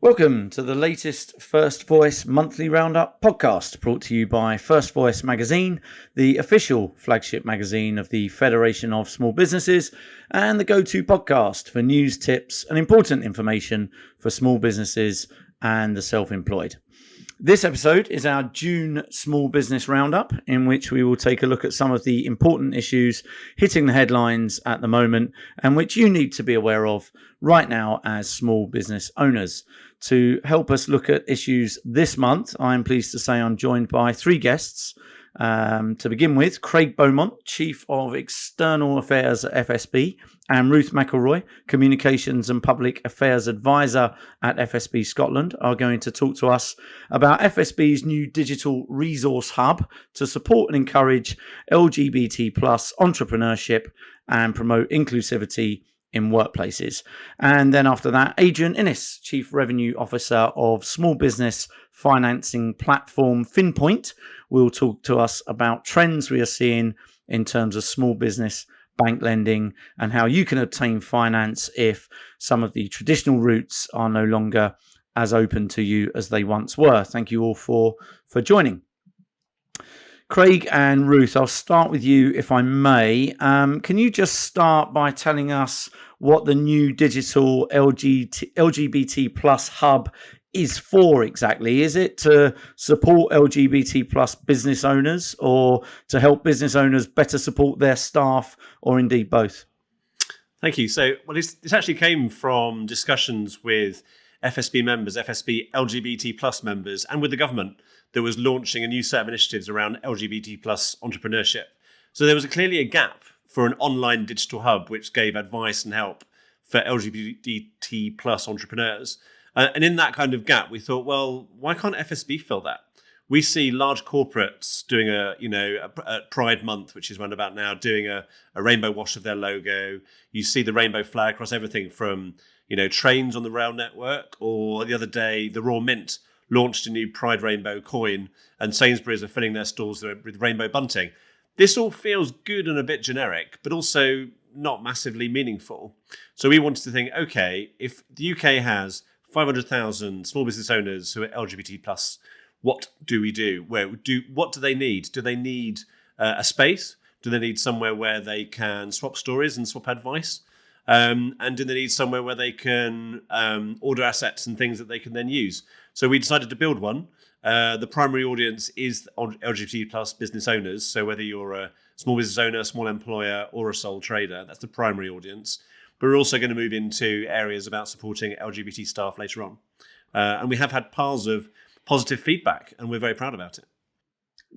Welcome to the latest First Voice Monthly Roundup podcast, brought to you by First Voice magazine, the official flagship magazine of the Federation of Small Businesses, and the go-to podcast for news, tips, and important information for small businesses and the self-employed. This episode is our June Small Business Roundup, in which we will take a look at some of the important issues hitting the headlines at the moment and which you need to be aware of right now as small business owners. To help us look at issues this month, I'm pleased to say I'm joined by three guests. To begin with, Craig Beaumont, Chief of External Affairs at FSB, and Ruth McElroy, Communications and Public Affairs Advisor at FSB Scotland, are going to talk to us about FSB's new digital resource hub to support and encourage LGBT plus entrepreneurship and promote inclusivity in workplaces. And then after that, Adrian Innes, Chief Revenue Officer of small business financing platform Finpoint, will talk to us about trends we are seeing in terms of small business bank lending and how you can obtain finance if some of the traditional routes are no longer as open to you as they once were. Thank you all for joining. Craig and Ruth, I'll start with you if I may. Can you just start by telling us what the new digital LGBT plus hub is for exactly? Is it to support LGBT plus business owners or to help business owners better support their staff, or indeed both? Thank you. So, this actually came from discussions with FSB members, FSB LGBT plus members, and with the government that was launching a new set of initiatives around LGBT plus entrepreneurship. So there was clearly a gap for an online digital hub which gave advice and help for LGBT plus entrepreneurs. And in that kind of gap, we thought, well, why can't FSB fill that? We see large corporates doing a Pride Month, which is round about now, doing a rainbow wash of their logo. You see the rainbow flag across everything from, trains on the rail network, or the other day, the Raw Mint launched a new Pride Rainbow coin, and Sainsbury's are filling their stores with rainbow bunting. This all feels good and a bit generic, but also not massively meaningful. So we wanted to think, okay, if the UK has 500,000 small business owners who are LGBT plus, what do we do? What do they need? Do they need a space? Do they need somewhere where they can swap stories and swap advice? And do they need somewhere where they can order assets and things that they can then use? So we decided to build one. The primary audience is LGBT plus business owners. So whether you're a small business owner, a small employer, or a sole trader, that's the primary audience. But we're also going to move into areas about supporting LGBT staff later on. And we have had piles of positive feedback, and we're very proud about it.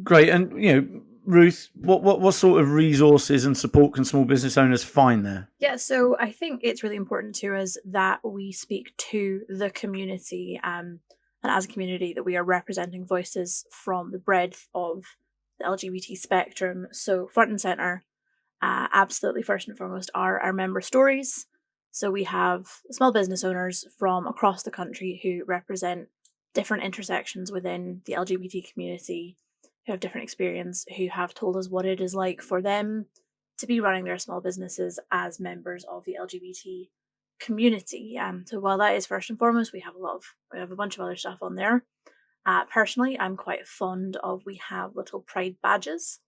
Great. And, Ruth, what sort of resources and support can small business owners find there? Yeah, so I think it's really important to us that we speak to the community, and as a community that we are representing voices from the breadth of the LGBT spectrum. So front and centre, absolutely first and foremost, are our member stories. So we have small business owners from across the country who represent different intersections within the LGBT community, who have different experience, who have told us what it is like for them to be running their small businesses as members of the LGBT community. So while that is first and foremost, we have a bunch of other stuff on there. Personally, I'm quite fond of, we have little pride badges.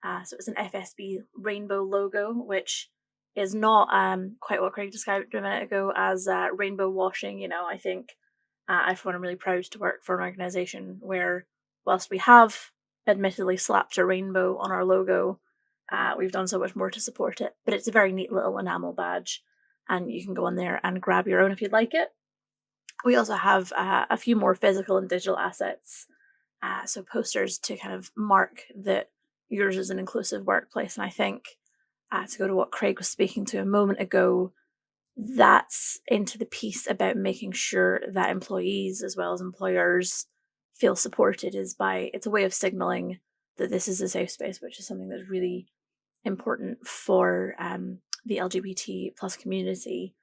So it's an FSB rainbow logo, which is not quite what Craig described a minute ago as rainbow washing. I think I find I'm really proud to work for an organisation where, whilst we have admittedly slapped a rainbow on our logo, we've done so much more to support it. But it's a very neat little enamel badge, and you can go on there and grab your own if you'd like it. We also have a few more physical and digital assets, so posters to kind of mark that yours is an inclusive workplace. And I think, to go to what Craig was speaking to a moment ago, that's into the piece about making sure that employees as well as employers feel supported. It's a way of signalling that this is a safe space, which is something that's really important for the LGBT plus community.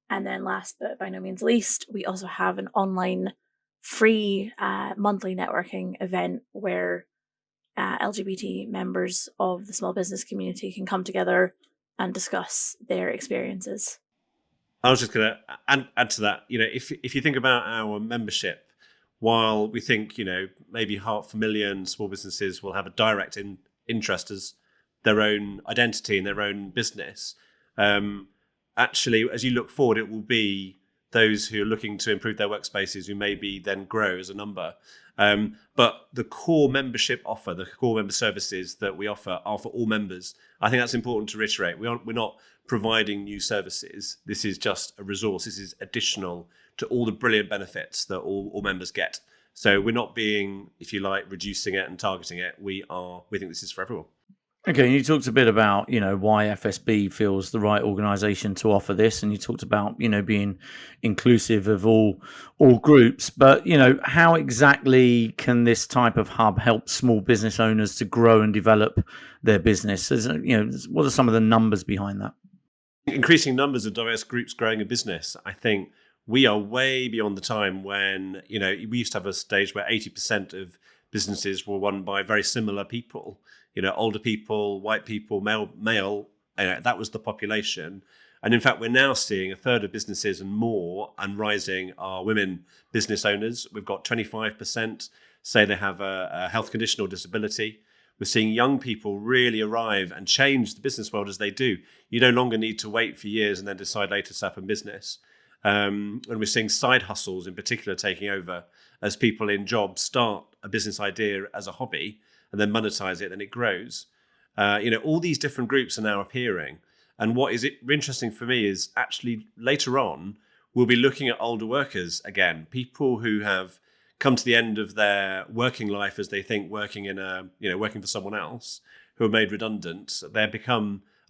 And then last but by no means least, we also have an online free monthly networking event where LGBT members of the small business community can come together and discuss their experiences. I was just going to add to that. If you think about our membership, while we think maybe 500,000 small businesses will have a direct interest as their own identity and their own business, actually, as you look forward, it will be those who are looking to improve their workspaces who maybe then grow as a number. But the core membership offer, the core member services that we offer are for all members. I think that's important to reiterate. We're not providing new services. This is just a resource. This is additional to all the brilliant benefits that all members get. So we're not being, if you like, reducing it and targeting it. We think this is for everyone. Okay, you talked a bit about, why FSB feels the right organisation to offer this, and you talked about, being inclusive of all groups. But, how exactly can this type of hub help small business owners to grow and develop their business? What are some of the numbers behind that? Increasing numbers of diverse groups growing a business. I think we are way beyond the time when, we used to have a stage where 80% of businesses were run by very similar people. Older people, white people, male, that was the population. And in fact, we're now seeing a third of businesses and more and rising are women business owners. We've got 25% say they have a health condition or disability. We're seeing young people really arrive and change the business world as they do. You no longer need to wait for years and then decide later to set up a business. And we're seeing side hustles in particular taking over as people in jobs start a business idea as a hobby and then monetize it, and it grows. All these different groups are now appearing. And what is interesting for me is actually later on, we'll be looking at older workers again, people who have come to the end of their working life as they think working for someone else, who are made redundant. At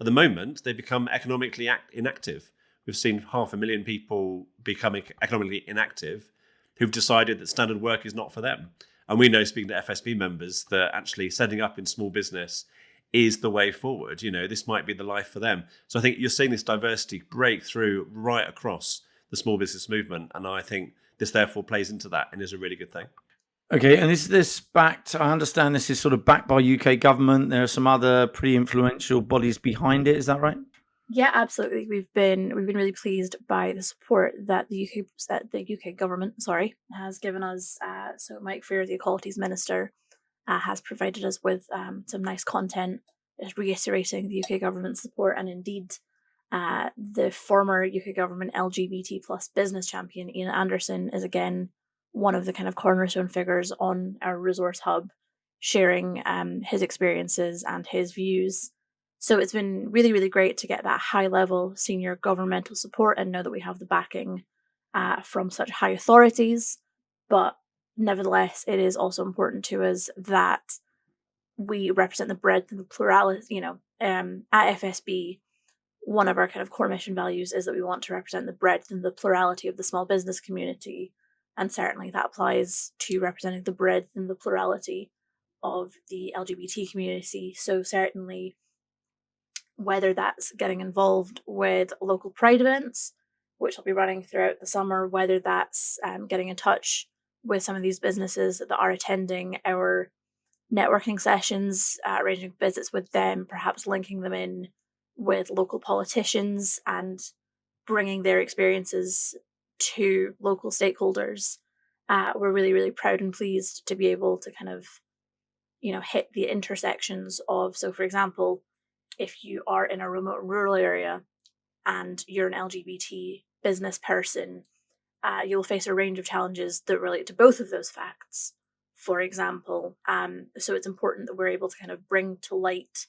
the moment, they become economically inactive. We've seen 500,000 people becoming economically inactive who've decided that standard work is not for them. And we know, speaking to FSB members, that actually setting up in small business is the way forward. This might be the life for them. So I think you're seeing this diversity break through right across the small business movement. And I think this therefore plays into that and is a really good thing. Okay, and is this backed? I understand this is sort of backed by UK government. There are some other pretty influential bodies behind it. Is that right? Yeah, absolutely. We've been really pleased by the support that the UK government, has given us. So Mike Freer, the Equalities Minister, has provided us with some nice content, reiterating the UK government's support, and indeed, the former UK government LGBT plus business champion Ian Anderson is again one of the kind of cornerstone figures on our resource hub, sharing his experiences and his views. So it's been really, really great to get that high-level senior governmental support and know that we have the backing from such high authorities. But nevertheless, it is also important to us that we represent the breadth and the plurality. At FSB, one of our kind of core mission values is that we want to represent the breadth and the plurality of the small business community. And certainly that applies to representing the breadth and the plurality of the LGBT community. So certainly, whether that's getting involved with local pride events, which will be running throughout the summer, whether that's getting in touch with some of these businesses that are attending our networking sessions, arranging visits with them, perhaps linking them in with local politicians and bringing their experiences to local stakeholders. We're really, really proud and pleased to be able to kind of, hit the intersections of, so for example, if you are in a remote and rural area and you're an LGBT business person, you'll face a range of challenges that relate to both of those facts, for example. So it's important that we're able to kind of bring to light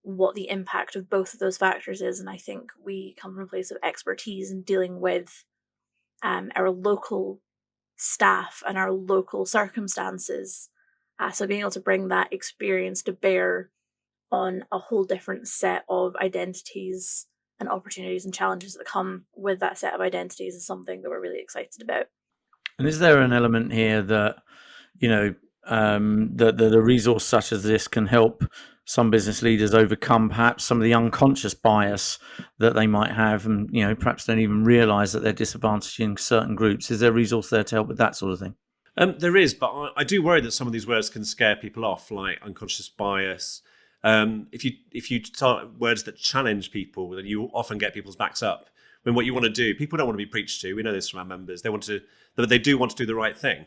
what the impact of both of those factors is. And I think we come from a place of expertise in dealing with our local staff and our local circumstances. So being able to bring that experience to bear on a whole different set of identities and opportunities and challenges that come with that set of identities is something that we're really excited about. And is there an element here that, that a resource such as this can help some business leaders overcome perhaps some of the unconscious bias that they might have and, perhaps don't even realise that they're disadvantaging certain groups? Is there a resource there to help with that sort of thing? There is, but I do worry that some of these words can scare people off, like unconscious bias. If you start words that challenge people, then you often get people's backs up. When what you want to do, people don't want to be preached to. We know this from our members. They do want to do the right thing.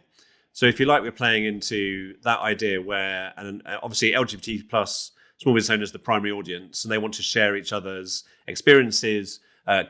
So if you like, we're playing into that idea where, and obviously LGBT plus small business owners are the primary audience, and they want to share each other's experiences,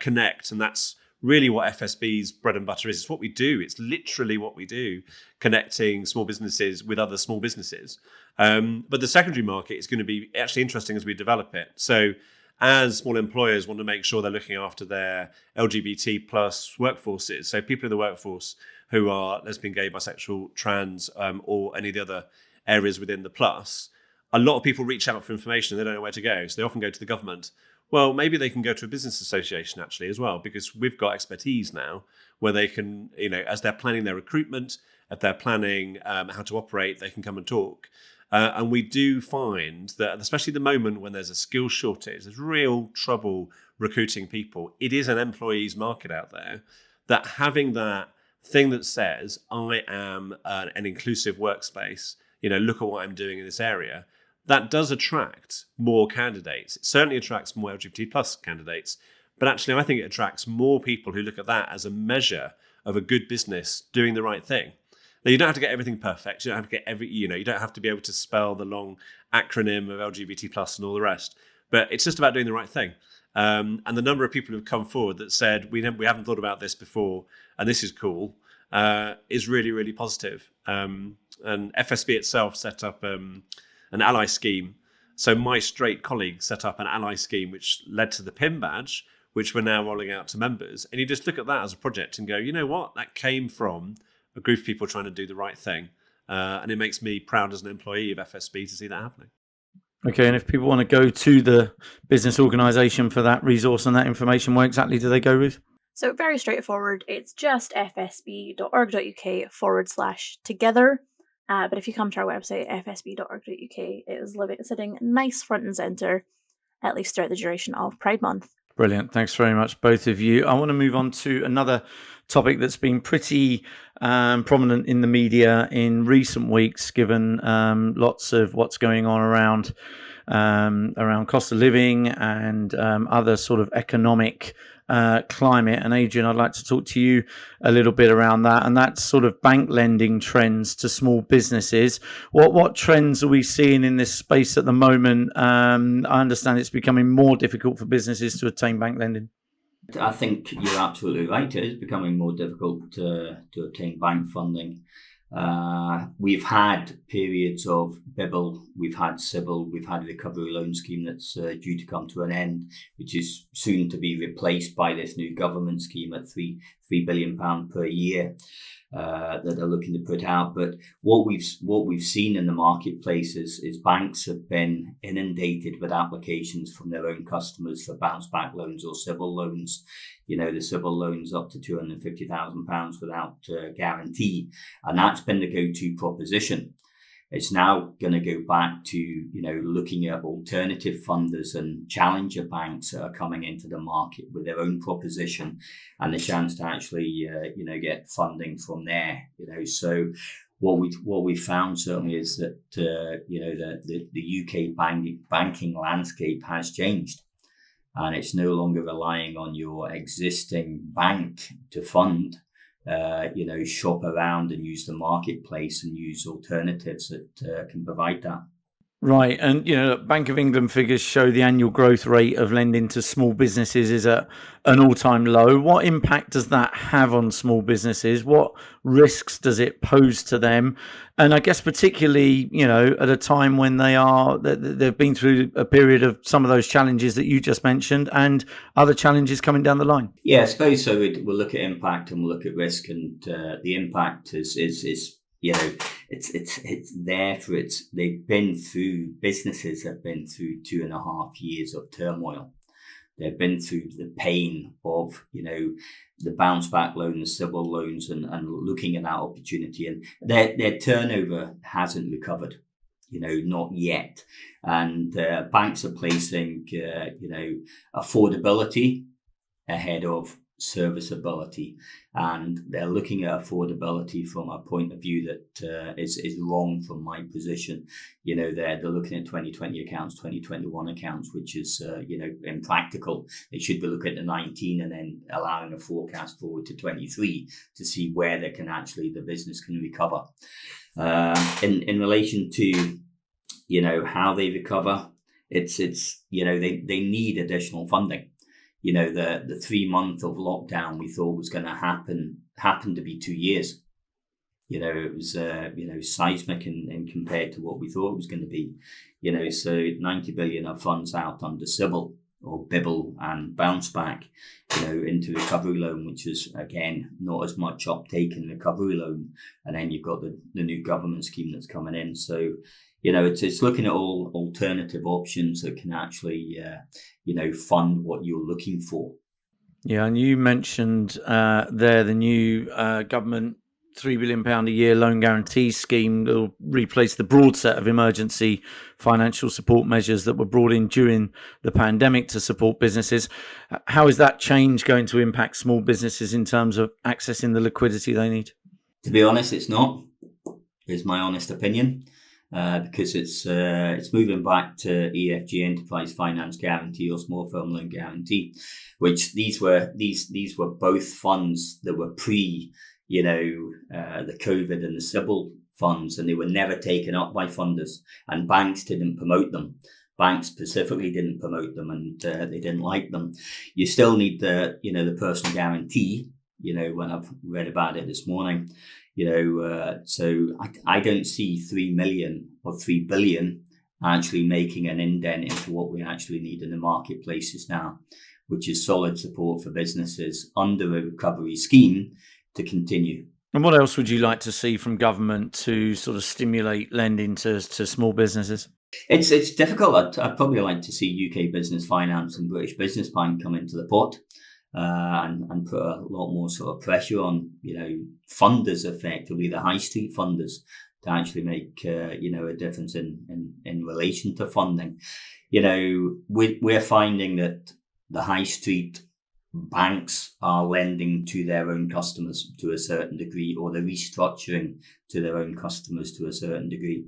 connect, and that's really what FSB's bread and butter is. It's what we do. It's literally what we do, connecting small businesses with other small businesses. But the secondary market is going to be actually interesting as we develop it. So as small employers want to make sure they're looking after their LGBT plus workforces, so people in the workforce who are lesbian, gay, bisexual, trans, or any of the other areas within the plus, a lot of people reach out for information and they don't know where to go. So they often go to the government. Well, maybe they can go to a business association actually as well, because we've got expertise now where they can, as they're planning their recruitment, if they're planning how to operate, they can come and talk. And we do find that, especially the moment when there's a skills shortage, there's real trouble recruiting people. It is an employees market out there, that having that thing that says, I am an inclusive workspace, look at what I'm doing in this area, that does attract more candidates. It certainly attracts more LGBT plus candidates, but actually I think it attracts more people who look at that as a measure of a good business doing the right thing. Now, you don't have to get everything perfect. You don't have to get you don't have to be able to spell the long acronym of LGBT plus and all the rest, but it's just about doing the right thing. And the number of people who've come forward that said, we haven't thought about this before, and this is cool, is really, really positive. And FSB itself set up an ally scheme. So my straight colleague set up an ally scheme, which led to the PIN badge, which we're now rolling out to members. And you just look at that as a project and go, you know what? That came from a group of people trying to do the right thing. And it makes me proud as an employee of FSB to see that happening. Okay, and if people want to go to the business organisation for that resource and that information, where exactly do they go, Ruth? So very straightforward. It's just fsb.org.uk/together. But if you come to our website, fsb.org.uk, it is sitting nice front and centre, at least throughout the duration of Pride Month. Brilliant. Thanks very much, both of you. I want to move on to another topic that's been pretty prominent in the media in recent weeks, given lots of what's going on around cost of living and other sort of economic climate. And Adrian, I'd like to talk to you a little bit around that, and that's sort of bank lending trends to small businesses. What trends are we seeing in this space at the moment? I understand it's becoming more difficult for businesses to attain bank lending. I think you're absolutely right. It is becoming more difficult to obtain bank funding. We've had periods of BIBL, we've had CBIL, we've had a recovery loan scheme that's due to come to an end, which is soon to be replaced by this new government scheme at £3 billion per year that they're looking to put out. But what we've seen in the marketplace is banks have been inundated with applications from their own customers for bounce back loans or CBIL loans. The CBIL loans up to £250,000 without guarantee, and that's been the go-to proposition. It's now going to go back to, looking at alternative funders and challenger banks that are coming into the market with their own proposition and the chance to actually, get funding from there. So what we found certainly is that, the UK banking landscape has changed. And it's no longer relying on your existing bank to fund. Shop around and use the marketplace and use alternatives that can provide that. Right. And, Bank of England figures show the annual growth rate of lending to small businesses is at an all-time low. What impact does that have on small businesses? What risks does it pose to them? And I guess particularly, at a time when they've been through a period of some of those challenges that you just mentioned and other challenges coming down the line. Yeah, I suppose so. We'll look at impact and we'll look at risk, and the impact is it's there for businesses have been through 2.5 years of turmoil. They've been through the pain of, the bounce back loans, CBIL loans, and looking at that opportunity, and their turnover hasn't recovered, not yet. And banks are placing, affordability ahead of serviceability, and they're looking at affordability from a point of view that is wrong from my position. They're looking at 2020 accounts, 2021 accounts, which is impractical. They should be looking at the 19 and then allowing a forecast forward to 23 to see where the business can recover. In relation to how they recover, it's they need additional funding. The 3 month of lockdown we thought was going to happened to be 2 years. It was seismic and compared to what we thought it was going to be. So 90 billion of funds out under CBIL or BIBL and bounce back, into recovery loan, which is again not as much uptake in recovery loan. And then you've got the new government scheme that's coming in. So it's looking at all alternative options that can actually, fund what you're looking for. Yeah, and you mentioned there the new government £3 billion a year loan guarantee scheme that will replace the broad set of emergency financial support measures that were brought in during the pandemic to support businesses. How is that change going to impact small businesses in terms of accessing the liquidity they need? To be honest, it's not, is my honest opinion. Because it's moving back to EFG, Enterprise Finance Guarantee or Small Firm Loan Guarantee, which these were both funds that were pre, the COVID and the CBIL funds, and they were never taken up by funders, and banks didn't promote them. Banks specifically didn't promote them, and they didn't like them. You still need the personal guarantee. When I've read about it this morning. So I don't see 3 million or 3 billion actually making an indent into what we actually need in the marketplaces now, which is solid support for businesses under a recovery scheme to continue. And what else would you like to see from government to sort of stimulate lending to small businesses? It's difficult. I'd probably like to see UK Business Finance and British Business Bank come into the pot. And put a lot more sort of pressure on, funders, effectively the high street funders, to actually make, a difference in relation to funding. We're finding that the high street banks are lending to their own customers to a certain degree, or they're restructuring to their own customers to a certain degree.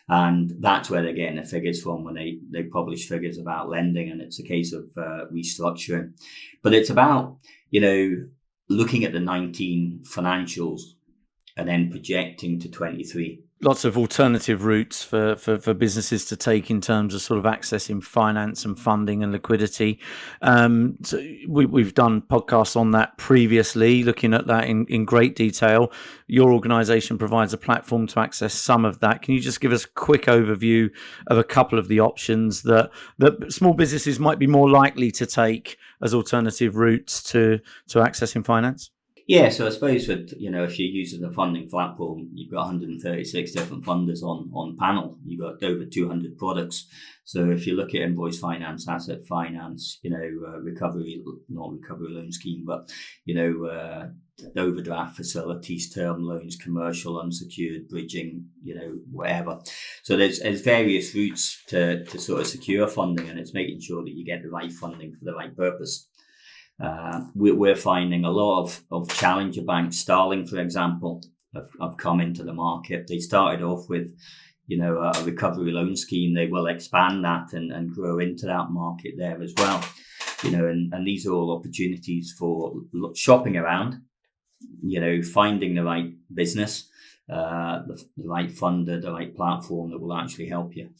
And that's where they're getting the figures from when they publish figures about lending, and it's a case of restructuring. But it's about, looking at the 19 financials and then projecting to 23. Lots of alternative routes for businesses to take in terms of sort of accessing finance and funding and liquidity. So we've done podcasts on that previously, looking at that in great detail. Your organisation provides a platform to access some of that. Can you just give us a quick overview of a couple of the options that small businesses might be more likely to take as alternative routes to accessing finance? Yeah, so I suppose that, if you're using the funding platform, you've got 136 different funders on panel. You've got over 200 products. So if you look at invoice finance, asset finance, recovery loan scheme, but, overdraft facilities, term loans, commercial, unsecured, bridging, whatever. So there's various routes to sort of secure funding, and it's making sure that you get the right funding for the right purpose. We're finding a lot of challenger banks, Starling, for example, have come into the market. They started off with, a recovery loan scheme. They will expand that and grow into that market there as well. And these are all opportunities for shopping around, finding the right business, the right funder, the right platform that will actually help you.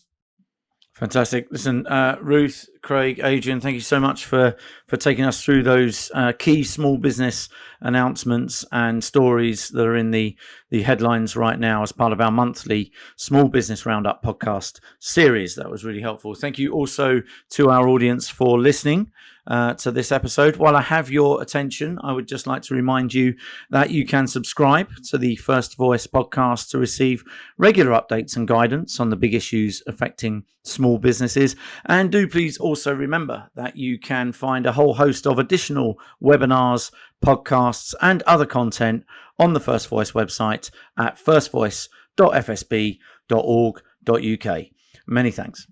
Fantastic. Listen, Ruth, Craig, Adrian, thank you so much for taking us through those key small business announcements and stories that are in the headlines right now as part of our monthly Small Business Roundup podcast series. That was really helpful. Thank you also to our audience for listening to this episode. While I have your attention, I would just like to remind you that you can subscribe to the First Voice podcast to receive regular updates and guidance on the big issues affecting small businesses. And do please also remember that you can find a whole host of additional webinars, podcasts, and other content on the First Voice website at firstvoice.fsb.org.uk. Many thanks.